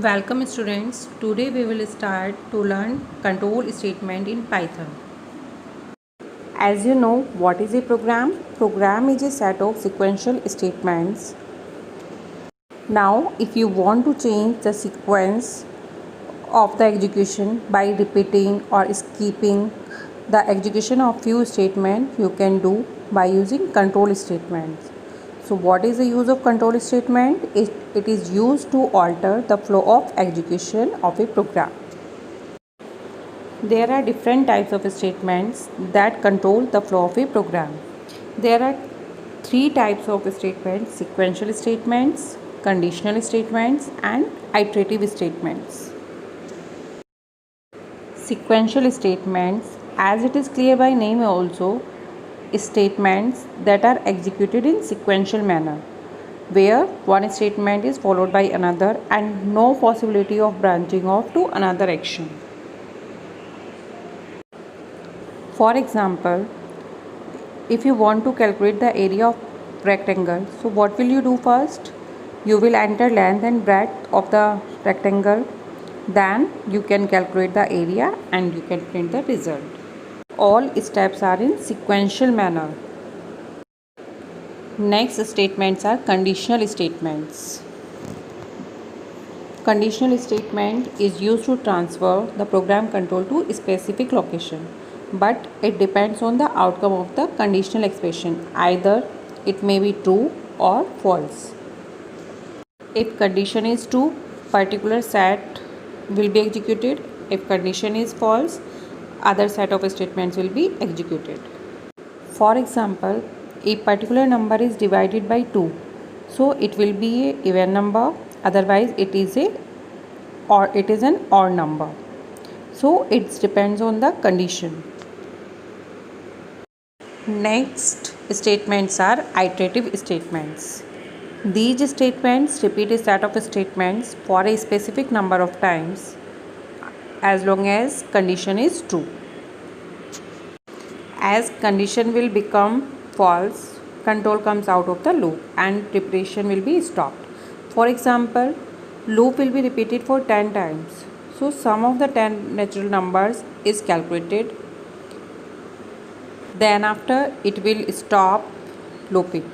Welcome students. Today we will start to learn control statement in Python. As you know, what is a program? Program is a set of sequential statements. Now, if you want to change the sequence of the execution by repeating or skipping the execution of few statements, you can do by using control statements. So what is the use of control statement? It is used to alter the flow of execution of a program. There are different types of statements that control the flow of a program. There are three types of statements: sequential statements, conditional statements, and iterative statements. Sequential statements, as it is clear by name also, statements that are executed in sequential manner, where one statement is followed by another and no possibility of branching off to another action. For example, if you want to calculate the area of rectangle, so what will you do first? You will enter length and breadth of the rectangle. Then you can calculate the area and you can print the result. All steps are in sequential manner. Next statements are conditional statements. Conditional statement is used to transfer the program control to a specific location, but it depends on the outcome of the conditional expression. Either it may be true or false. If condition is true, particular set will be executed. If condition is false, other set of statements will be executed. For example, a particular number is divided by 2, so it will be an even number, otherwise it is an odd number. So it depends on the condition. Next statements are iterative statements. These statements repeat a set of statements for a specific number of times as long as condition is true. As condition will become false, control comes out of the loop and repetition will be stopped. For example, loop will be repeated for 10 times. So sum of the 10 natural numbers is calculated. Then after it will stop looping.